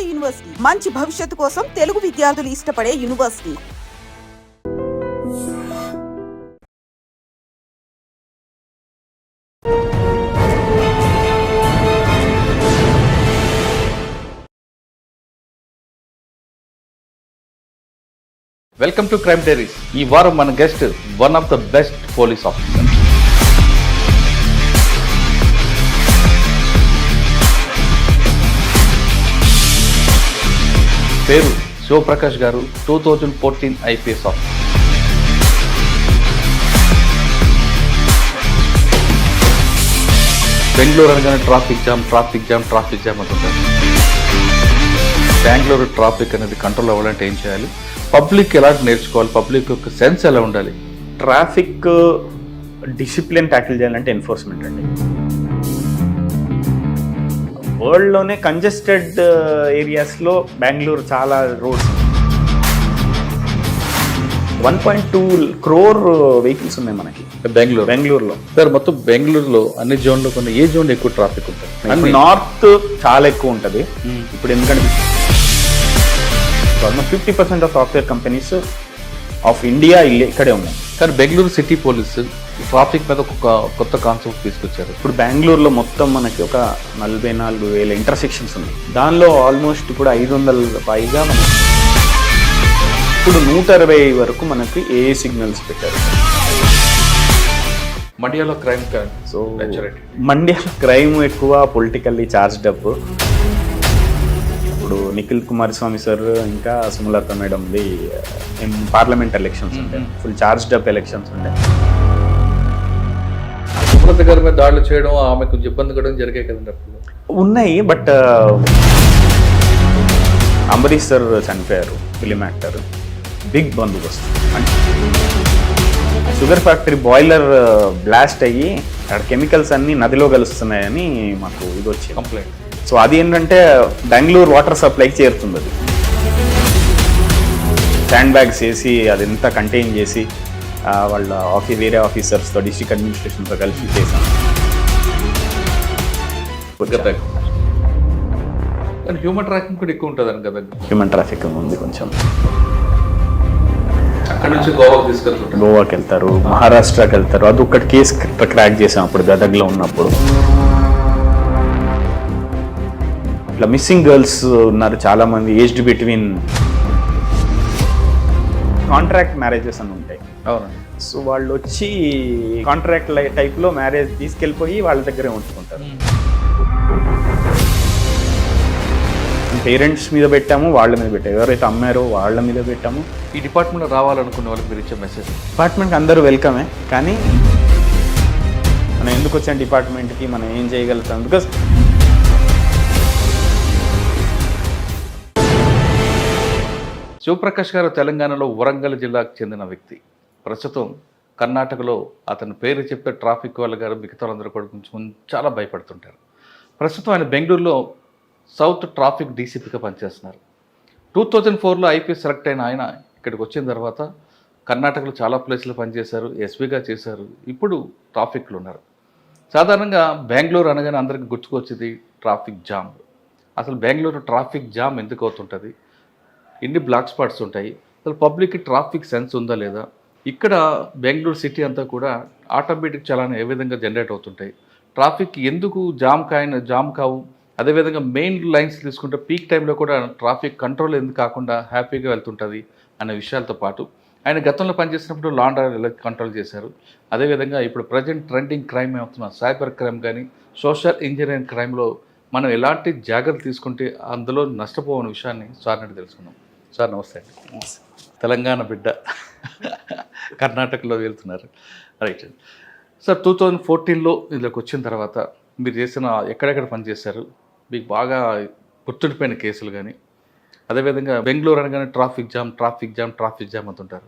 నాడు యూనివర్సిటీ మంచి భవిష్యత్తు కోసం తెలుగు విద్యార్థులు ఇష్టపడే university. Welcome to crime diaries. ఈ వారం మన guest one of the best police officer. పేరు శివప్రకాష్ గారు. 2014 ఐపీఎస్ ఆఫీసర్. బెంగళూరు అనగానే ట్రాఫిక్ జామ్ అంటుంటారు. బెంగళూరు ట్రాఫిక్ అనేది కంట్రోల్ అవ్వాలంటే ఏం చేయాలి, పబ్లిక్ ఎలా నేర్చుకోవాలి, పబ్లిక్ యొక్క సెన్స్ ఎలా ఉండాలి? ట్రాఫిక్ డిసిప్లిన్ ట్యాకిల్ చేయాలంటే ఎన్ఫోర్స్మెంట్ అండి. వరల్డ్లోనే కంజెస్టెడ్ ఏరియాస్లో బెంగళూరు చాలా రోడ్స్ 1.2 crore వెహికల్స్ ఉన్నాయి మనకి బెంగళూరులో. సార్ మొత్తం బెంగళూరులో అన్ని జోన్లో కొన్ని ఏ జోన్ ఎక్కువ ట్రాఫిక్ ఉంటుంది? నార్త్ చాలా ఎక్కువ ఉంటుంది. ఇప్పుడు ఎందుకంటే almost 50% of software companies of India ఇక్కడే ఉన్నాయి. కానీ బెంగళూరు సిటీ పోలీసు ట్రాఫిక్ మీద ఒక కొత్త కాన్సెప్ట్ తీసుకొచ్చారు. ఇప్పుడు బెంగళూరులో మొత్తం మనకి ఒక 44,000 ఇంటర్సెక్షన్స్ ఉన్నాయి. దానిలో ఆల్మోస్ట్ ఇప్పుడు 500 పైగా మనకి ఇప్పుడు 120 వరకు మనకి ఏ సిగ్నల్స్ పెట్టారు. మండ్యాలో క్రైమ్ మండ్యాలో క్రైమ్ ఎక్కువ, పొలిటికల్లీ చార్జ్డ్ అప్. ఇప్పుడు నిఖిల్ కుమారస్వామి సార్ ఇంకా సుమలత మేడంది పార్లమెంట్ ఎలక్షన్స్ ఉంటాయి, ఫుల్ చార్జ్డ్ అప్ ఎలక్షన్స్ ఉంటాయి. సుమలత గారి మీద దాడులు చేయడం, ఆమె కొంచెం ఇబ్బంది కూడా జరిగాయి కదండి ఉన్నాయి. బట్ అంబరీష్ సార్ చనిపోయారు, ఫిలిం యాక్టర్, బిగ్ బందోబస్తు. అంటే షుగర్ ఫ్యాక్టరీ బాయిలర్ బ్లాస్ట్ అయ్యి అక్కడ కెమికల్స్ అన్నీ నదిలో కలుస్తున్నాయని మాకు ఇది వచ్చింది కంప్లైంట్. సో అది ఏంటంటే బెంగళూరు వాటర్ సప్లైకి చేరుతుంది. అది శాండ్ బ్యాగ్స్ వేసి అదంతా కంటైన్ చేసి వాళ్ళ వేరే ఆఫీసర్స్తో, డిస్ట్రిక్ట్ అడ్మినిస్ట్రేషన్తో కలిసి చేశాం. హ్యూమన్ ట్రాఫిక్ కూడా ఎక్కువ ఉంటుంది కదా? హ్యూమన్ ట్రాఫిక్ ఉంది కొంచెం. అక్కడ నుంచి గోవాకి తీసుకెళ్తారు, గోవాకి వెళ్తారు, మహారాష్ట్రకి వెళ్తారు. అది ఒక్కటి కేసు క్రాక్ చేసాం అప్పుడు గదగ్లో ఉన్నప్పుడు. ఇట్లా మిస్సింగ్ గర్ల్స్ ఉన్నారు చాలా మంది, ఏజ్డ్ బిట్వీన్. కాంట్రాక్ట్ మ్యారేజెస్ అని ఉంటాయి. అవును. సో వాళ్ళు వచ్చి కాంట్రాక్ట్ టైప్లో మ్యారేజ్ తీసుకెళ్ళిపోయి వాళ్ళ దగ్గరే ఉంచుకుంటారు. పేరెంట్స్ మీద పెట్టాము, వాళ్ళ మీద పెట్టాము, ఎవరైతే అమ్మారో వాళ్ళ మీద పెట్టాము. ఈ డిపార్ట్మెంట్లో రావాలనుకునే వాళ్ళకి మీరు ఇచ్చే మెసేజ్? డిపార్ట్మెంట్కి అందరూ వెల్కమే, కానీ మనం ఎందుకు వచ్చాం డిపార్ట్మెంట్కి, మనం ఏం చేయగలుగుతాం? బికాస్ శివప్రకాష్ గారు తెలంగాణలో వరంగల్ జిల్లాకు చెందిన వ్యక్తి. ప్రస్తుతం కర్ణాటకలో అతని పేరు చెప్తే ట్రాఫిక్ వాళ్ళ గారు మిగతా వాళ్ళందరూ కూడా కొంచెం చాలా భయపడుతుంటారు. ప్రస్తుతం ఆయన బెంగళూరులో సౌత్ ట్రాఫిక్ డీసీపీగా పనిచేస్తున్నారు. 2004లో ఐపీఎస్ సెలెక్ట్ అయిన ఆయన ఇక్కడికి వచ్చిన తర్వాత కర్ణాటకలో చాలా ప్లేస్లో పనిచేశారు, ఎస్పీగా చేశారు, ఇప్పుడు ట్రాఫిక్లో ఉన్నారు. సాధారణంగా బెంగళూరు అనగానే అందరికీ గుర్తుకొచ్చేది ట్రాఫిక్ జామ్. అసలు బెంగళూరు ట్రాఫిక్ జామ్ ఎందుకు అవుతుంటుంది, ఎన్ని బ్లాక్ స్పాట్స్ ఉంటాయి, అసలు పబ్లిక్కి ట్రాఫిక్ సెన్స్ ఉందా లేదా, ఇక్కడ బెంగళూరు సిటీ అంతా కూడా ఆటోమేటిక్ చలానా ఏ విధంగా జనరేట్ అవుతుంటాయి, ట్రాఫిక్ ఎందుకు జామ్ కావు, అదేవిధంగా మెయిన్ లైన్స్ తీసుకుంటే పీక్ టైంలో కూడా ట్రాఫిక్ కంట్రోల్ ఎందుకు కాకుండా హ్యాపీగా వెళ్తుంటుంది అనే విషయాలతో పాటు ఆయన గతంలో పనిచేసినప్పుడు లా అండ్ ఆర్డర్ కంట్రోల్ చేశారు. అదేవిధంగా ఇప్పుడు ప్రజెంట్ ట్రెండింగ్ క్రైమ్ అవుతున్న సైబర్ క్రైమ్ కానీ సోషల్ ఇంజనీరింగ్ క్రైమ్లో మనం ఎలాంటి జాగ్రత్తలు తీసుకుంటే అందులో నష్టపోవని విషయాన్ని సార్ నుండి తెలుసుకున్నాం. సార్ నమస్తే అండి. తెలంగాణ బిడ్డ, కర్ణాటకలో వెళ్తున్నారు, రైట్ సార్. 2014లో ఇందులోకి వచ్చిన తర్వాత మీరు చేసిన ఎక్కడెక్కడ పనిచేశారు, మీకు బాగా గుర్తుండిపోయిన కేసులు కానీ, అదేవిధంగా బెంగళూరు అనగానే ట్రాఫిక్ జామ్ అంటుంటారు.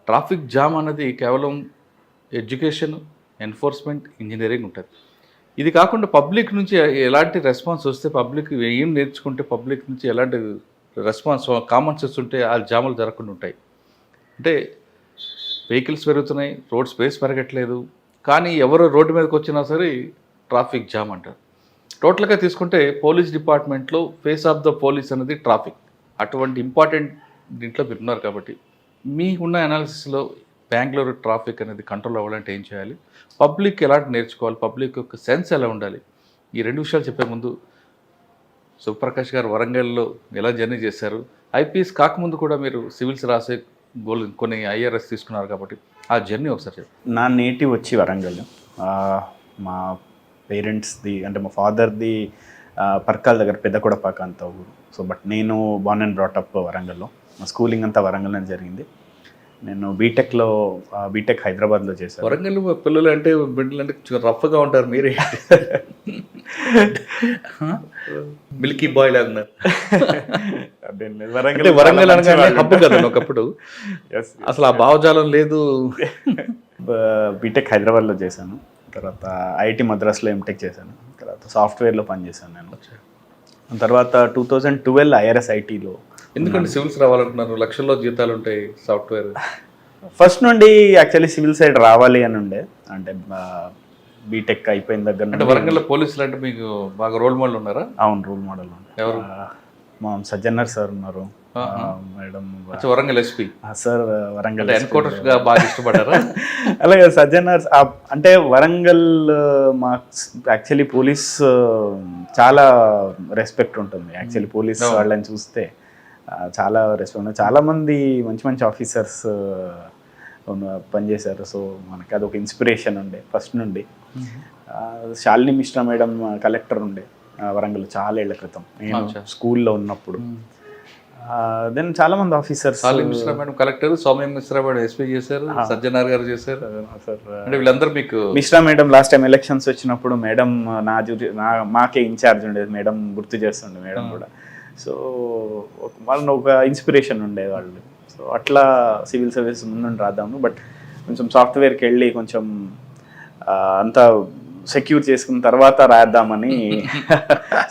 ట్రాఫిక్ జామ్ అన్నది కేవలం ఎడ్యుకేషన్, ఎన్ఫోర్స్మెంట్, ఇంజనీరింగ్ ఉంటుంది. ఇది కాకుండా పబ్లిక్ నుంచి ఎలాంటి రెస్పాన్స్ వస్తే, పబ్లిక్ ఏం నేర్చుకుంటే, పబ్లిక్ నుంచి ఎలాంటి రెస్పాన్స్, కామన్ సెన్స్ ఉంటే ఆ జాములు జరగకుండా ఉంటాయి. అంటే వెహికల్స్ పెరుగుతున్నాయి, రోడ్ స్పేస్ పెరగట్లేదు, కానీ ఎవరు రోడ్డు మీదకి వచ్చినా సరే ట్రాఫిక్ జామ్ అంటారు. టోటల్గా తీసుకుంటే పోలీస్ డిపార్ట్మెంట్లో ఫేస్ ఆఫ్ ద పోలీస్ అనేది ట్రాఫిక్. అటువంటి ఇంపార్టెంట్ దీంట్లో మీరు ఉన్నారు కాబట్టి మీకున్న అనాలిసిస్లో బెంగళూరు ట్రాఫిక్ అనేది కంట్రోల్ అవ్వాలంటే ఏం చేయాలి, పబ్లిక్ ఎలాంటి నేర్చుకోవాలి, పబ్లిక్ యొక్క సెన్స్ ఎలా ఉండాలి, ఈ రెండు విషయాలు చెప్పే ముందు శివప్రకాష్ గారు వరంగల్లో ఎలా జర్నీ చేశారు, ఐపీఎస్ కాకముందు కూడా మీరు సివిల్స్ రాసే కొన్ని ఐఆర్ఎస్ తీసుకున్నారు కాబట్టి ఆ జర్నీ ఒకసారి చెప్పండి. నా నేటివ్ వచ్చి వరంగల్. మా పేరెంట్స్ది అంటే మా ఫాదర్ది పర్కాల్ దగ్గర పెద్దకొడపాక అంత ఊరు. సో బట్ నేను బార్న్ అండ్ బ్రాటప్ వరంగల్లో. మా స్కూలింగ్ అంతా వరంగల్లోనే జరిగింది. నేను బీటెక్ హైదరాబాద్లో చేశాను. వరంగల్ పిల్లలు అంటే బిడ్డలు అంటే రఫ్గా ఉంటారు, మీరే మిల్కీ బాయ్ లాగా ఉన్నారు. వరంగల్ అనగానే హబ్బు కదా ఒకప్పుడు, అసలు ఆ భావజాలం లేదు. బీటెక్ హైదరాబాద్లో చేశాను, తర్వాత ఐఐటి మద్రాస్లో ఎంటెక్ చేశాను, తర్వాత సాఫ్ట్వేర్లో పనిచేశాను నేను. తర్వాత 2012 ఐఆర్ఎస్ ఐటీలో. ఎందుకంటే సివిల్స్ రావాలంటున్నారు, లక్షల్లో జీతాలు ఉంటాయి సాఫ్ట్వేర్. ఫస్ట్ నుండి యాక్చువల్లీ సివిల్ సైడ్ రావాలి అని ఉండే, అంటే బీటెక్ అయిపోయిన దగ్గర. అంటే వరంగల్లో పోలీసులు అంటే మీకు బాగా రోల్ మోడల్ ఉన్నారా? అవును, రోల్ మోడల్ ఉండే. ఎవరు? మా సజ్జన్నర్ సార్ ఉన్నారు, madam Warangal SP sir. Warangal encounters గా బాగా ఇష్టపడ్డారా? అలాగే సజ్జన్నర్ అంటే వరంగల్ మా యాక్చువల్లీ పోలీస్ చాలా రెస్పెక్ట్ ఉంటుంది. యాక్చువల్లీ పోలీస్ వాళ్ళని చూస్తే చాలా రెస్పెక్ట్. చాలామంది మంచి మంచి ఆఫీసర్స్ పనిచేశారు. సో మనకి అదొక ఇన్స్పిరేషన్ ఉండే ఫస్ట్ నుండి. శాలిని మిశ్రా మేడం కలెక్టర్ ఉండే వరంగల్ చాలా ఏళ్ల క్రితం, నేను స్కూల్లో ఉన్నప్పుడు. దెన్ చాలా మంది officers. Shalini Mishra madam collector, Soumya Mishra madam SP చేశారు, సజ్జనార్ గారు చేశారు. అంటే వీళ్ళందరూ మీకు. Mishra madam last time elections వచ్చినప్పుడు మేడం మాకే ఇన్ఛార్జ్ ఉండేది, మేడం గుర్తు చేస్తుండే మేడం కూడా. సో వాళ్ళని ఒక ఇన్స్పిరేషన్ ఉండేవాళ్ళు. సో అట్లా సివిల్ సర్వీస్ ముందుండి రాద్దాము, బట్ కొంచెం సాఫ్ట్వేర్కి వెళ్ళి కొంచెం అంతా సెక్యూర్ చేసుకున్న తర్వాత రాద్దామని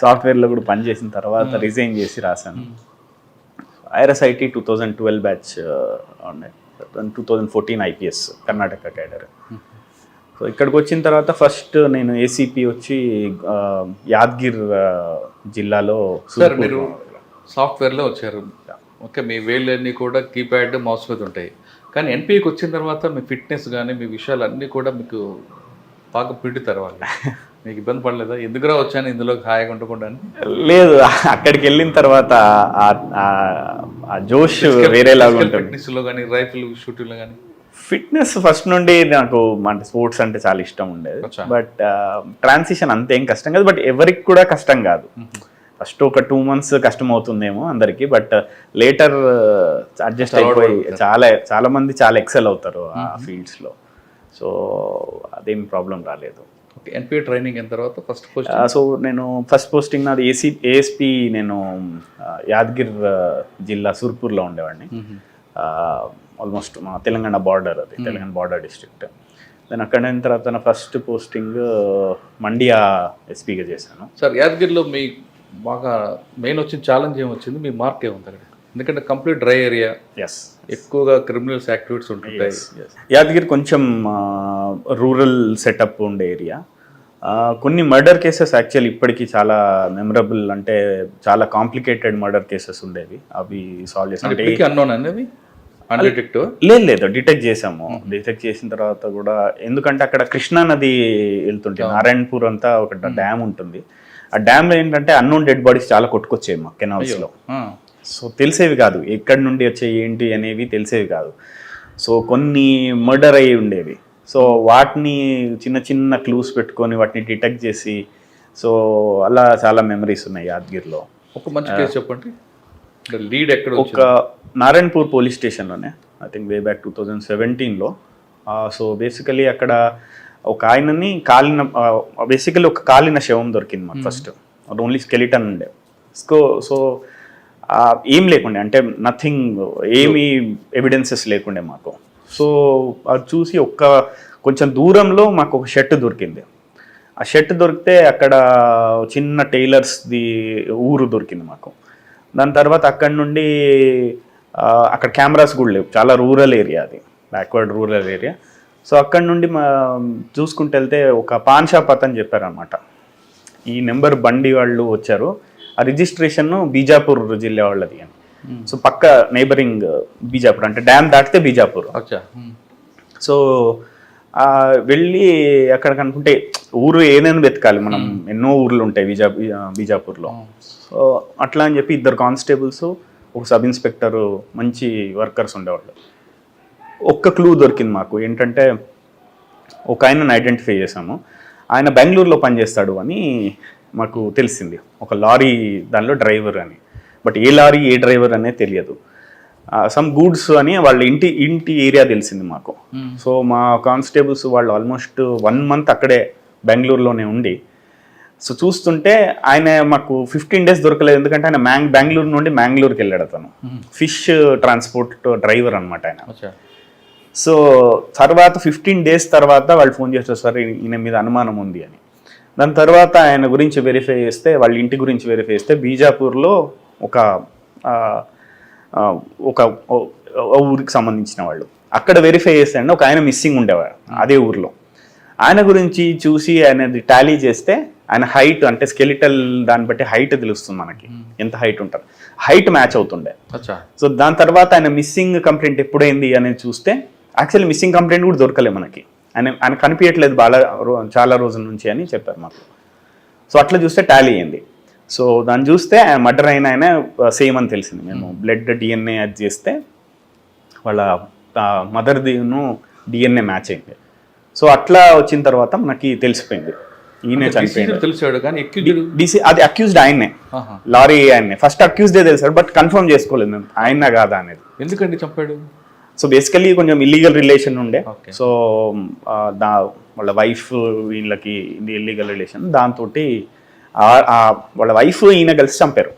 సాఫ్ట్వేర్లో కూడా పనిచేసిన తర్వాత రిజైన్ చేసి రాశాను. ఐఆర్ఎస్ఐటి 2012 బ్యాచ్ ఉండే, 2014 ఐపీఎస్ కర్ణాటక క్యాడర్. సో ఇక్కడికి వచ్చిన తర్వాత ఫస్ట్ నేను ఏసీపీ వచ్చి యాద్గిర్ జిల్లాలో. సార్ మీరు సాఫ్ట్వేర్లో వచ్చారు, ఓకే, మీ వేళ్ళన్నీ కూడా కీప్యాడ్ మౌస్ మీద ఉంటాయి, కానీ ఎన్పీకి వచ్చిన తర్వాత మీ ఫిట్నెస్ కానీ మీ విషయాలు అన్నీ కూడా మీకు బాగా పిండుతారు వాళ్ళు. మీకు ఇబ్బంది పడలేదా? ఎందుకురా వచ్చాను ఇందులో హాయిగా ఉండకుండా? లేదు, అక్కడికి వెళ్ళిన తర్వాత ఆ జోష్ వేరేలాగా ఉంటుంది. ఫిట్నెస్లో కానీ రైఫిల్ షూటింగ్లో కానీ ఫిట్నెస్ ఫస్ట్ నుండి నాకు అంటే స్పోర్ట్స్ అంటే చాలా ఇష్టం ఉండేది. బట్ ట్రాన్సిషన్ అంతేం కష్టం కాదు, బట్ ఎవరికి కూడా కష్టం కాదు. ఫస్ట్ ఒక 2 months కష్టం అవుతుందేమో అందరికి, బట్ లేటర్ అడ్జస్ట్ అయిపోయి చాలా మంది చాలా ఎక్సెల్ అవుతారు ఆ ఫీల్డ్స్లో. సో అదేం ప్రాబ్లం రాలేదు. ఎన్పీ ట్రైనింగ్ అయిన తర్వాత ఫస్ట్ సో నేను ఫస్ట్ పోస్టింగ్ నాది ఏఎస్పీ. నేను యాదగిర్ జిల్లా సూర్పూర్లో ఉండేవాడిని. ఆల్మోస్ట్ మా తెలంగాణ బార్డర్, అది తెలంగాణ బార్డర్ డిస్ట్రిక్ట్. దెన్ అక్కడ అయిన తర్వాత నా ఫస్ట్ పోస్టింగ్ మండియా ఎస్పీగా చేశాను. సార్ యాదగిరిలో మీ బాగా మెయిన్ వచ్చిన ఛాలెంజ్ ఏమొచ్చింది, మీ మార్క్ ఏముంది అక్కడ? ఎందుకంటే కంప్లీట్ డ్రై ఏరియా, ఎక్కువగా క్రిమినల్స్ యాక్టివిటీస్ ఉంటుంటాయి. యాదగిరి కొంచెం రూరల్ సెటప్ ఉండే ఏరియా. కొన్ని మర్డర్ కేసెస్ యాక్చువల్లీ ఇప్పటికీ చాలా మెమరబుల్, అంటే చాలా కాంప్లికేటెడ్ మర్డర్ కేసెస్ ఉండేవి. అవి సాల్వ్ చేసాం. లేదు, డిటెక్ట్ చేసాము. డిటెక్ట్ చేసిన తర్వాత కూడా, ఎందుకంటే అక్కడ కృష్ణా నది వెళ్తుంటే నారాయణపూర్ అంతా ఒక డ్యామ్ ఉంటుంది. ఆ డ్యామ్లో ఏంటంటే అన్నోన్ డెడ్ బాడీస్ చాలా కొట్టుకొచ్చాయి మా కెనాల్స్లో. సో తెలిసేవి కాదు ఎక్కడి నుండి వచ్చాయి ఏంటి అనేవి తెలిసేవి కాదు. సో కొన్ని మర్డర్ అయ్యి ఉండేవి. సో వాటిని చిన్న చిన్న క్లూస్ పెట్టుకొని వాటిని డిటెక్ట్ చేసి, సో అలా చాలా మెమరీస్ ఉన్నాయి యాదగిరిలో. ఒక మంచి కేసు చెప్పండి. లీడ్ ఎక్కడ? ఒక నారాయణపూర్ పోలీస్ స్టేషన్లోనే, ఐ థింక్ వే బ్యాక్ 2017లో. సో బేసికలీ అక్కడ ఒక ఆయనని బేసికలీ ఒక కాలిన శవం దొరికింది మాకు. ఫస్ట్ ఓన్లీ స్కెలిటన్ ఉండే. సో ఏం లేకుండే, అంటే నథింగ్, ఏమీ ఎవిడెన్సెస్ లేకుండే మాకు. సో అది చూసి కొంచెం దూరంలో మాకు ఒక షర్ట్ దొరికింది. ఆ షర్ట్ దొరికితే అక్కడ చిన్న టైలర్స్ది ఊరు దొరికింది మాకు. దాని తర్వాత అక్కడి నుండి అక్కడ కెమెరాస్ కూడా లేవు, చాలా రూరల్ ఏరియా, అది బ్యాక్వర్డ్ రూరల్ ఏరియా. సో అక్కడి నుండి చూసుకుంటూ వెళ్తే ఒక పాన్ షాప్ అతను చెప్పారనమాట, ఈ నెంబర్ బండి వాళ్ళు వచ్చారు, ఆ రిజిస్ట్రేషన్ బీజాపూర్ జిల్లా వాళ్ళది అని. సో పక్క నైబరింగ్ బీజాపూర్, అంటే డ్యామ్ దాటితే బీజాపూర్. సో వెళ్ళి అక్కడికి అనుకుంటే ఊరు ఏదైనా వెతకాలి మనం, ఎన్నో ఊర్లు ఉంటాయి బీజాపూర్లో. సో అట్లా అని చెప్పి 2 కానిస్టేబుల్స్, ఒక సబ్ ఇన్స్పెక్టర్, మంచి వర్కర్స్ ఉండేవాళ్ళు. ఒక్క క్లూ దొరికింది మాకు, ఏంటంటే ఒక ఆయనను ఐడెంటిఫై చేసాము. ఆయన బెంగళూరులో పనిచేస్తాడు అని మాకు తెలిసింది, ఒక లారీ దానిలో డ్రైవర్ అని. But A lorry A driver అనేది తెలియదు. సమ్ గూడ్స్ అని వాళ్ళ ఇంటి ఏరియా తెలిసింది మాకు. సో మా కానిస్టేబుల్స్ వాళ్ళు ఆల్మోస్ట్ 1 month అక్కడే బెంగళూరులోనే ఉండి, సో చూస్తుంటే ఆయన మాకు 15 days దొరకలేదు. ఎందుకంటే ఆయన బెంగళూరు నుండి మ్యాంగ్లూరుకి వెళ్ళాడు. అతను ఫిష్ ట్రాన్స్పోర్ట్ డ్రైవర్ అనమాట ఆయన. సో తర్వాత 15 days తర్వాత వాళ్ళు ఫోన్ చేస్తారు, సార్ ఈయన మీద అనుమానం ఉంది అని. దాని తర్వాత ఆయన గురించి వెరిఫై చేస్తే, వాళ్ళ ఇంటి గురించి వెరిఫై చేస్తే బీజాపూర్లో ఒక ఊరికి సంబంధించిన వాళ్ళు అక్కడ వెరిఫై చేస్తే ఒక ఆయన మిస్సింగ్ ఉండేవాడు అదే ఊర్లో. ఆయన గురించి చూసి ఆయనది టాలీ చేస్తే ఆయన హైట్, అంటే స్కెలిటల్ దాన్ని బట్టి హైట్ తెలుస్తుంది మనకి, ఎంత హైట్ ఉంటారు, హైట్ మ్యాచ్ అవుతుండే. సో దాని తర్వాత ఆయన మిస్సింగ్ కంప్లైంట్ ఎప్పుడైంది అనేది చూస్తే యాక్చువల్లీ మిస్సింగ్ కంప్లైంట్ కూడా దొరకలే మనకి. ఆయన కనిపించట్లేదు చాలా రోజుల నుంచి అని చెప్పారు మాకు. సో అట్లా చూస్తే టాలీ అయింది. సో దాన్ని చూస్తే మర్డర్ అయిన ఆయన సేమ్ అని తెలిసింది. మేము బ్లడ్ డిఎన్ఏ అది చేస్తే వాళ్ళ మదర్దిను డిఎన్ఏ మ్యాచ్ అయింది. సో అట్లా వచ్చిన తర్వాత మనకి తెలిసిపోయింది ఈయనే చనిపోయింది. అది అక్యూజ్డ్ ఆయన్నే, లారీ ఆయన్నే. ఫస్ట్ అక్యూజ్డే తెలిసాడు, బట్ కన్ఫర్మ్ చేసుకోలేదు మేము ఆయన కాదా అనేది. ఎందుకంటే చెప్పాడు. సో బేసికలీ కొంచెం ఇల్లీగల్ రిలేషన్ ఉండే. సో వాళ్ళ వైఫ్ వీళ్ళకి ఇల్లీగల్ రిలేషన్, దాంతో వాళ్ళ వైఫ్ ఈయన కలిసి చంపారు.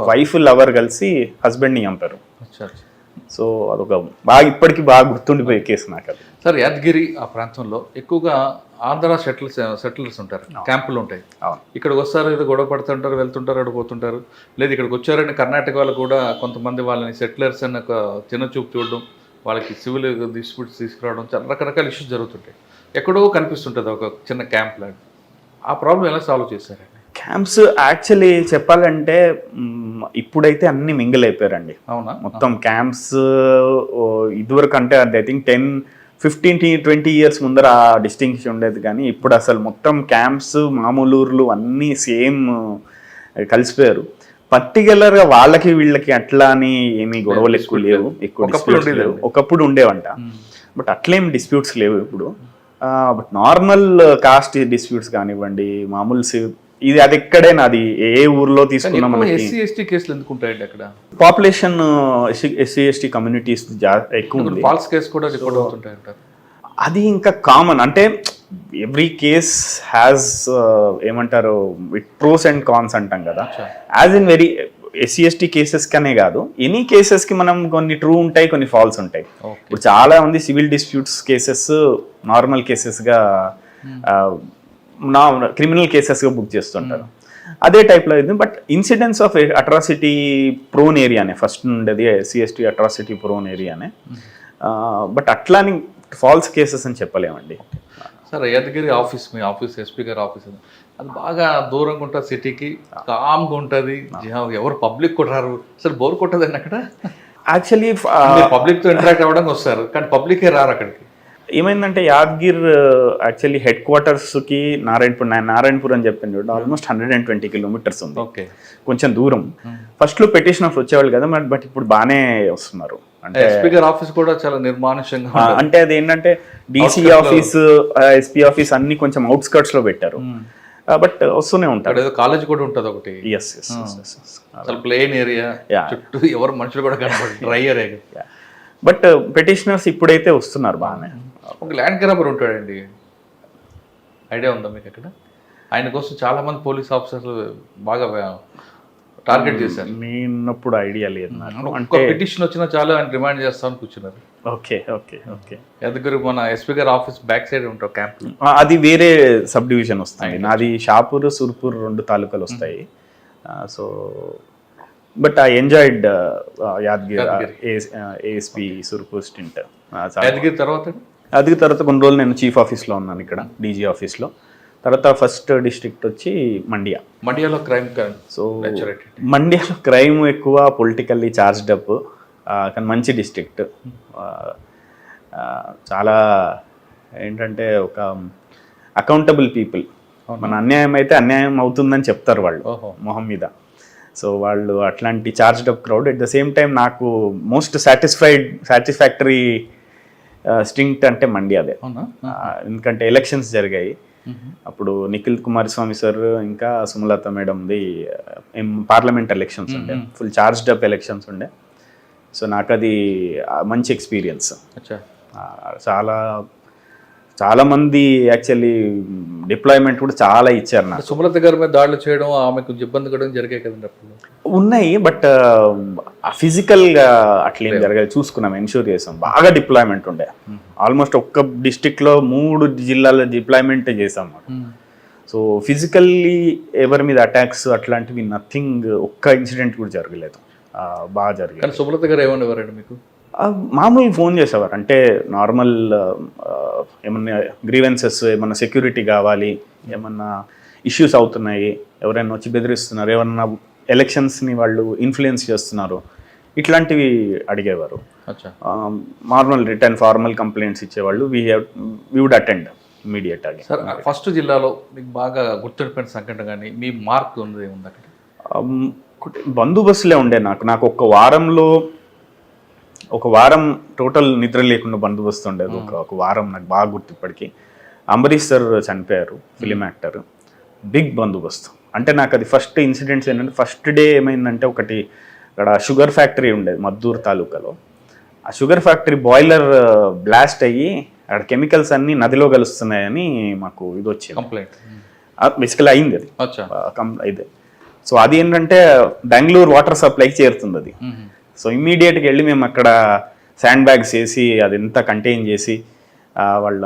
వైఫ్ లవర్ కలిసి హస్బెండ్ని చంపారు. సో అదొక ఇప్పటికీ బాగా గుర్తుండిపోయే కేసు నాకు అది. సార్, యాదగిరి ఆ ప్రాంతంలో ఎక్కువగా ఆంధ్ర సెటిలర్స్ ఉంటారు, క్యాంపులు ఉంటాయి. ఇక్కడికి వస్తారు, ఏదో గొడవ పడుతుంటారు, వెళ్తుంటారు, అక్కడ పోతుంటారు. లేదు ఇక్కడికి వచ్చారని కర్ణాటక వాళ్ళు కూడా కొంతమంది వాళ్ళని సెటిలర్స్ అని ఒక చిన్న చూపు చూడడం, వాళ్ళకి సివిల్ డిస్ప్యూట్స్ తీసుకురావడం, చాలా రకరకాల ఇష్యూస్ జరుగుతుంటాయి. ఎక్కడో కనిపిస్తుంటుంది ఒక చిన్న క్యాంప్ లాంటి. ఆ ప్రాబ్లం ఎలా సాల్వ్ చేశారండి? క్యాంప్స్ యాక్చువల్లీ చెప్పాలంటే ఇప్పుడైతే అన్ని మింగిల్ అయిపోయారండి. అవునా? మొత్తం క్యాంప్స్ ఇదివరకు అంటే ఐ థింక్ 10-15-20 years ముందర ఆ డిస్టింక్షన్ ఉండేది, కానీ ఇప్పుడు అసలు మొత్తం క్యాంప్స్ మామూలు ఊర్లు అన్నీ సేమ్ కలిసిపోయారు. పర్టికులర్గా వాళ్ళకి వీళ్ళకి అట్లా అని ఏమీ గొడవలు ఎక్కువ లేవు, ఎక్కువ డిస్ప్యూట్స్ లేవు. ఒకప్పుడు ఉండేవంట, బట్ అట్లేం డిస్ప్యూట్స్ లేవు ఇప్పుడు. బట్ నార్మల్ కాస్ట్ డిస్ప్యూట్స్ కానివ్వండి, మామూలు ఇది అది ఎక్కడైనా, అది ఏ ఊర్లో తీసుకున్నా మనకి. SC/ST కేసులు ఎందుకు ఉంటాయండి అక్కడ? పాపులేషన్ SC/ST కమ్యూనిటీస్ ఎక్కువ ఉంది. ఫాల్స్ కేసు కూడా రిపోర్ట్ అవుతుంటాయి అంటారు. అది ఇంకా కామన్, అంటే ఎవ్రీ కేస్ హ్యాస్ ఏమంటారు ప్రోస్ అండ్ కాన్స్ అంటాం కదా. As in very SC/ST cases కనే కాదు, ఎనీ కేసెస్కి మనం కొన్ని ట్రూ ఉంటాయి, కొన్ని ఫాల్స్ ఉంటాయి. ఇప్పుడు చాలా మంది సివిల్ డిస్ప్యూట్స్ కేసెస్ నార్మల్ కేసెస్గా, క్రిమినల్ కేసెస్గా బుక్ చేస్తుంటారు. అదే టైప్లో అయింది. But incidents of atrocity prone ఏరియానే ఫస్ట్ ఉండేది, SC/ST అట్రాసిటీ ప్రోన్ ఏరియానే. బట్ అట్లాని ఫాల్స్ కేసెస్ అని చెప్పలేమండి. సార్, యాదగిరి ఆఫీస్, మీ ఆఫీస్, ఎస్పీ గారి ఆఫీస్, అది బాగా దూరంగా ఉంటుంది, సిటీకి కామ్గా ఉంటుంది, ఎవరు పబ్లిక్ కూడా రారు. అసలు బోర్ కొట్టదండి అక్కడ? యాక్చువల్లీ పబ్లిక్తో ఇంటరాక్ట్ అవ్వడానికి వస్తారు, కానీ పబ్లికే రారు అక్కడికి. ఏమైందంటే యాదగిర్ యాక్చువల్లీ హెడ్ క్వార్టర్స్కి నారాయణపూర్ అని చెప్పింది, ఆల్మోస్ట్ 120 kilometers ఉంది. కొంచెం దూరం. ఫస్ట్లో పెటిషనర్స్ వచ్చేవాళ్ళు కదా, బట్ ఇప్పుడు బాగానే వస్తున్నారు. అంటే స్పీకర్ ఆఫీస్ కూడా చాలా నిర్మానుష్యంగా, అంటే అది ఏంటంటే DC ఆఫీస్, SP ఆఫీస్ అన్ని కొంచెం అవుట్స్కర్ట్స్ లో పెట్టారు, బట్ వస్తూనే ఉంటారు. కాలేజ్ కూడా ఉంటుంది ఒకటి. ప్లేన్ ఏరియా, చుట్టూ ఎవరు మనుషులు కూడా కనపడరు, డ్రై ఏరియా. బట్ పెటిషనర్స్ ఇప్పుడైతే వస్తున్నారు బాగానే. ఒక ల్యాండ్ గ్రాబర్ ఉంటాడండి, ఐడియా ఉందా మీకు? అక్కడ ఆయన కోసం చాలా మంది పోలీస్ ఆఫీసర్లు బాగా టార్గెట్ చేశారు. నేనప్పుడు ఐడియా లేదు నాకు. అంటే పిటిషన్ వచ్చినా చాలా ఆయన రిమైండ్ చేస్తామని కూర్చున్నారు. Okay okay okay. ఎదుగురు మన ఎస్పీ గారి ఆఫీస్ బ్యాక్ సైడ్ ఉంటారు క్యాంప్. అది వేరే సబ్ డివిజన్ వస్తాయి, నాది షాపూర్, సుర్పూర్ 2 తాలూకాలు వస్తాయి. So but I enjoyed Yadagiri ASP Surpur stint. Yadagiri తర్వాత కొన్ని రోజులు నేను చీఫ్ ఆఫీస్లో ఉన్నాను ఇక్కడ, DG ఆఫీస్లో. తర్వాత ఫస్ట్ డిస్ట్రిక్ట్ వచ్చి మండ్యా. మండ్యాలో క్రైమ్ సో మండ్యాలో క్రైమ్ ఎక్కువ, పొలిటికల్లీ చార్జ్డ్ అప్, కానీ మంచి డిస్ట్రిక్ట్. చాలా ఏంటంటే ఒక అకౌంటబుల్ పీపుల్. మన అన్యాయం అయితే అన్యాయం అవుతుందని చెప్తారు వాళ్ళు మొహం మీద. సో వాళ్ళు అట్లాంటి charged up crowd. At the same time నాకు మోస్ట్ సాటిస్ఫాక్టరీ స్టింక్ట్ అంటే మండ్యాదే. ఎందుకంటే ఎలక్షన్స్ జరిగాయి అప్పుడు, నిఖిల్ కుమారస్వామి సార్ ఇంకా సుమలత మేడంది పార్లమెంట్ ఎలక్షన్స్ ఉండే, ఫుల్ చార్జ్డ్ అప్ ఎలక్షన్స్ ఉండే. సో నాకు అది మంచి ఎక్స్పీరియన్స్. చాలా మంది యాక్చువల్లీ డిప్లాయ్మెంట్ కూడా చాలా ఇచ్చారు నాకు. సుమలత గారి మీద దాడులు చేయడం, ఆమెకు ఇబ్బంది కూడా జరిగాయి కదండి అప్పుడు. ఉన్నాయి, బట్ ఫిజికల్గా అట్లేం జరగాలి చూసుకున్నాం, ఎన్షూర్ చేసాం. బాగా డిప్లాయ్మెంట్ ఉండే, ఆల్మోస్ట్ ఒక్క డిస్టిక్లో 3 జిల్లాల డిప్లాయ్మెంట్ చేసాం మాకు. సో ఫిజికల్లీ ఎవరి మీద అటాక్స్ అట్లాంటివి నథింగ్, ఒక్క ఇన్సిడెంట్ కూడా జరగలేదు. బాగా జరిగింది. కానీ సుమలత గారు ఏమనేవారండి మీకు? మామూలు ఫోన్ చేసేవారు, అంటే నార్మల్ ఏమన్నా గ్రీవెన్సెస్, ఏమన్నా సెక్యూరిటీ కావాలి, ఏమన్నా ఇష్యూస్ అవుతున్నాయి, ఎవరైనా వచ్చి బెదిరిస్తున్నారు, ఏమన్నా ఎలక్షన్స్ని వాళ్ళు ఇన్ఫ్లుయెన్స్ చేస్తున్నారు, ఇట్లాంటివి అడిగేవారు. నార్మల్ రిటర్న్ ఫార్మల్ కంప్లైంట్స్ ఇచ్చేవాళ్ళు. We would attend immediate. అది సార్ ఫస్ట్ జిల్లాలో మీకు బాగా గుర్తుండిపోయిన సంఘటన కానీ మీ మార్క్ ఉంది ఏముంది అక్కడ? బందోబస్తులే ఉండే నాకు ఒక వారం టోటల్ నిద్ర లేకుండా బందోబస్తు ఉండేది. ఒక వారం నాకు బాగా గుర్తు ఇప్పటికీ. అంబరీష్ సార్ చనిపోయారు, ఫిలిం యాక్టర్. బిగ్ బందోబస్తు. అంటే నాకు అది ఫస్ట్ ఇన్సిడెంట్స్ ఏంటంటే, ఫస్ట్ డే ఏమైందంటే, ఒకటి అక్కడ షుగర్ ఫ్యాక్టరీ ఉండేది మద్దూరు తాలూకాలో. ఆ షుగర్ ఫ్యాక్టరీ బాయిలర్ బ్లాస్ట్ అయ్యి అక్కడ కెమికల్స్ అన్నీ నదిలో కలుస్తున్నాయని మాకు ఇది వచ్చింది, కంప్లైంట్. బేసికల్ అయింది అది అయితే. సో అది ఏంటంటే బెంగళూరు వాటర్ సప్లైకి చేరుతుంది అది. సో ఇమ్మీడియట్గా వెళ్ళి మేము అక్కడ శాండ్ బ్యాగ్స్ వేసి అదంతా కంటైన్ చేసి వాళ్ళ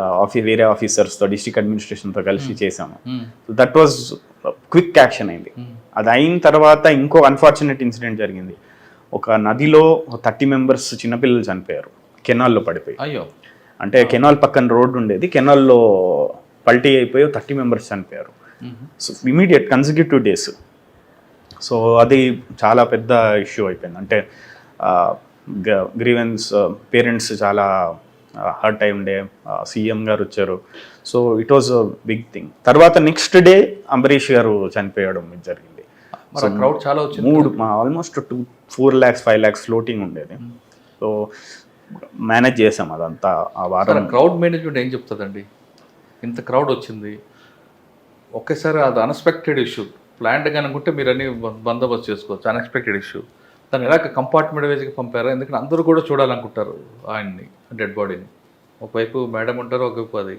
వేరే ఆఫీసర్స్తో, డిస్ట్రిక్ట్ అడ్మినిస్ట్రేషన్తో కలిసి చేసాము. So that was quick action అయింది. అది అయిన తర్వాత ఇంకో అన్ఫార్చునేట్ ఇన్సిడెంట్ జరిగింది. ఒక నదిలో 30 మెంబర్స్ చిన్నపిల్లలు చనిపోయారు, కెనాల్లో పడిపోయి. అయ్యో. అంటే కెనాల్ పక్కన రోడ్డు ఉండేది, కెనాల్లో పల్టీ అయిపోయి 30 మెంబర్స్ చనిపోయారు. So immediate consecutive days. So అది చాలా పెద్ద ఇష్యూ అయిపోయింది. అంటే గ్రీవెన్స్, పేరెంట్స్ చాలా హర్ట్ అయి ఉండే, సీఎం గారు వచ్చారు. So it was a big thing. తర్వాత నెక్స్ట్ డే అంబరీష్ గారు చనిపోయడం జరిగింది. క్రౌడ్ చాలా వచ్చింది. ఆల్మోస్ట్ 4 lakhs 5 lakhs ఫ్లోటింగ్ ఉండేది. సో మేనేజ్ చేసాం అదంతా ఆ వారం. క్రౌడ్ మేనేజ్మెంట్ ఏం చెప్తుందండి? ఇంత క్రౌడ్ వచ్చింది ఒకేసారి, అది అన్ఎక్స్పెక్టెడ్ ఇష్యూ. ప్లాన్డ్గా అనుకుంటే మీరు అన్ని బందోబస్తు చేసుకోవచ్చు, అన్ఎక్స్పెక్టెడ్ ఇష్యూ. దాన్ని ఎలా కంపార్ట్మెంట్ వైజ్గా పంపారా? ఎందుకంటే అందరూ కూడా చూడాలనుకుంటారు ఆయన్ని, డెడ్ బాడీని. ఒకవైపు మేడం ఉంటారు, ఒకవైపు అది.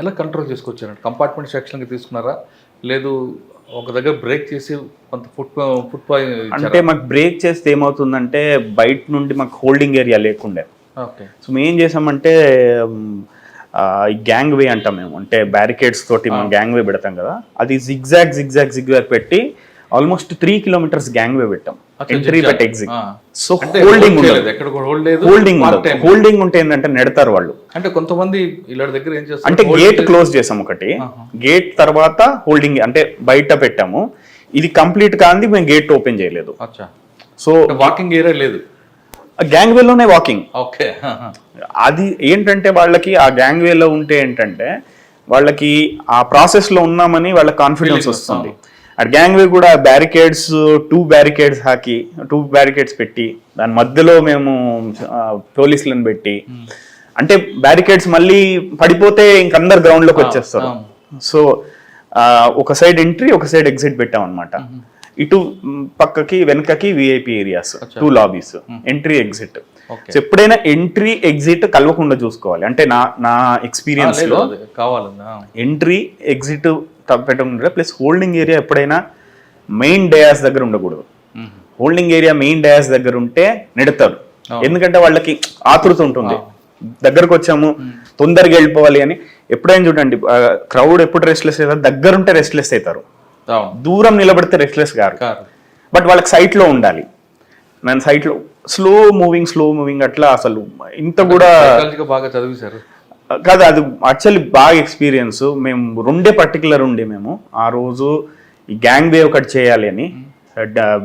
ఎలా కంట్రోల్ చేసుకొచ్చారండి? కంపార్ట్మెంట్ సెక్షన్కి తీసుకున్నారా, లేదు ఒక దగ్గర బ్రేక్ చేసి కొంత ఫుడ్ అంటే మాకు బ్రేక్ చేస్తే ఏమవుతుందంటే, బయట నుండి మాకు హోల్డింగ్ ఏరియా లేకుండే. ఓకే. సో మేము ఏం చేసామంటే, ఈ గ్యాంగ్ వే అంటాం మేము, అంటే బ్యారికేడ్స్ తోటి మనం గ్యాంగ్ వే పెడతాం కదా, అది జిగ్జాగ్ పెట్టి ఆల్మోస్ట్ 3 kilometers గ్యాంగ్ వే పెట్టాం, entry but exit. So holding ఉంటే ఏంటంటే నెడతారు వాళ్ళు. అంటే కొంతమంది ఇలా దగ్గర ఏం చేస్తారు అంటే గేట్ క్లోజ్ చేసాం ఒకటి, గేట్ తర్వాత హోల్డింగ్ అంటే బయట పెట్టాము. ఇది కంప్లీట్ కాంది, మేము గేట్ ఓపెన్ చేయలేదు. సో వాకింగ్ ఏరియా లేదు, గ్యాంగ్ వేలోనే వాకింగ్. ఓకే. అది ఏంటంటే వాళ్ళకి ఆ గ్యాంగ్ వేలో ఉంటే ఏంటంటే వాళ్ళకి ఆ ప్రాసెస్ లో ఉన్నామని వాళ్ళ కాన్ఫిడెన్స్ వస్తుంది. ఆ గ్యాంగ్ వే కూడా బ్యారికేడ్స్ 2 బ్యారికేడ్స్ పెట్టి, దాని మధ్యలో మేము పోలీసులను పెట్టి, అంటే బ్యారికేడ్స్ మళ్ళీ పడిపోతే ఇంకందరు గ్రౌండ్ లోకి వచ్చేస్తారు. సో ఒక సైడ్ ఎంట్రీ, ఒక సైడ్ ఎగ్జిట్ పెట్టాం అనమాట. ఇటు పక్కకి వెనకకి VIP areas, 2 lobbies, entry exit. So ఎప్పుడైనా ఎంట్రీ ఎగ్జిట్ కలవకుండా చూసుకోవాలి. అంటే నా ఎక్స్పీరియన్స్ లో ఎంట్రీ ఎగ్జిట్ పెట్టడం, ప్లస్ హోల్డింగ్ ఏరియా ఎప్పుడైనా మెయిన్ డయాస్ దగ్గర ఉండకూడదు. హోల్డింగ్ ఏరియా మెయిన్ డయాస్ దగ్గర ఉంటే నెడతారు, ఎందుకంటే వాళ్ళకి ఆతృత ఉంటుంది, దగ్గరకు వచ్చాము తొందరగా వెళ్ళిపోవాలి అని. ఎప్పుడైనా చూడండి, క్రౌడ్ ఎప్పుడు రెస్ట్లెస్ అవుతారు, దగ్గరుంటే రెస్ట్లెస్ అవుతారు, దూరం నిలబడితే రెస్ట్లెస్ గారు. బట్ వాళ్ళకి సైట్ లో ఉండాలి. నేను సైట్ లో స్లో మూవింగ్ అట్లా అసలు ఇంత కూడా బాగా చదివేశారు. కాదు, అది యాక్చువల్లీ బాగా ఎక్స్పీరియన్స్. మేము పర్టికులర్ ఉండే మేము ఆ రోజు ఈ గ్యాంగ్ వేవ్ కట్ చేయాలి అని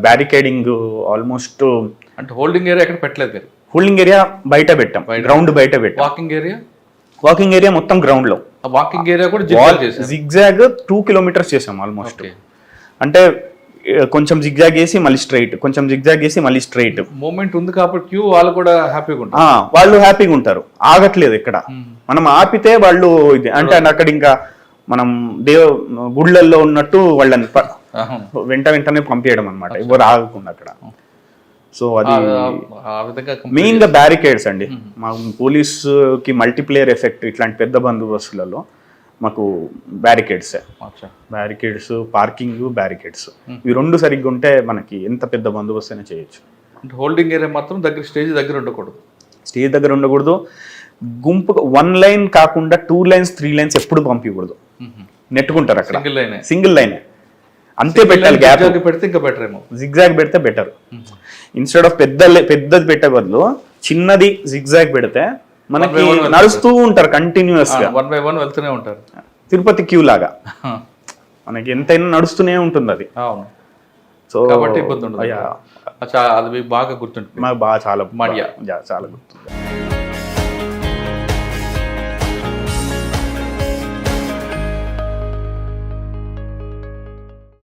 బ్యారికేడింగ్ ఆల్మోస్ట్. అంటే హోల్డింగ్ ఏరియా ఎక్కడ పెట్టలేదు మీరు? హోల్డింగ్ ఏరియా బయట పెట్టాం, గ్రౌండ్ బయట పెట్టాం. వాకింగ్ ఏరియా మొత్తం గ్రౌండ్ లో. వాకింగ్ ఏరియా కూడా జిగ్జాగ్ 2 కిలోమీటర్స్ చేసాం ఆల్మోస్ట్. అంటే కొంచెం జిగ్జాగ్ వేసి మళ్ళీ స్ట్రైట్, కొంచెం జిగ్జాగ్ వేసి మళ్ళీ స్ట్రైట్. మూమెంట్ ఉంది కాబట్టి క్యూ వాళ్ళు కూడా హ్యాపీగా ఉంటారు. వాళ్ళు హ్యాపీగా ఉంటారు, ఆగట్లేదు ఇక్కడ. మనం ఆపితే వాళ్ళు ఇది అంటే అక్కడ ఇంకా మనం గుళ్ళల్లో ఉన్నట్టు వాళ్ళని వెంటనే పంపించడం అనమాట, ఎవరు ఆగకుండా అక్కడ. సో అది మెయిన్ గా బ్యారికేడ్స్ అండి. మా పోలీసుకి మల్టీప్లేయర్ ఎఫెక్ట్ ఇట్లాంటి పెద్ద బందోబస్తులలో మాకు బ్యారికేడ్స్, పార్కింగ్, బ్యారికేడ్స్ ఇవి 2 సరిగ్గా ఉంటే మనకి ఎంత పెద్ద బందోబస్తు అయినా చేయొచ్చు. హోల్డింగ్ ఏరియా మాత్రం స్టేజ్ దగ్గర ఉండకూడదు. గుంపు 1 లైన్ కాకుండా 2 లైన్స్ 3 లైన్స్ ఎప్పుడు పంపించకూడదు. నెట్టుకుంటారు అక్కడ, సింగిల్ లైన్ అంతే పెట్టాలి. గ్యాప్ పెడితే ఇంకా బెటర్ ఏమో, జిగ్జాగ్ పెడితే బెటర్. ఇన్స్టెడ్ ఆఫ్ పెద్దది పెట్టే బదులు చిన్నది జిగ్జాగ్ పెడితే మనకి నడుస్తూ ఉంటారు కంటిన్యూస్ గా, 1 by 1 వెళ్తూనే ఉంటారు. తిరుపతి క్యూ లాగా మనకి ఎంతైనా నడుస్తూనే ఉంటుంది అది. సో కాబట్టి ఇబ్బంది ఉండదు. అది బాగా గుర్తుంటుంది. మాకు బాగా చాలా గుర్తుంది.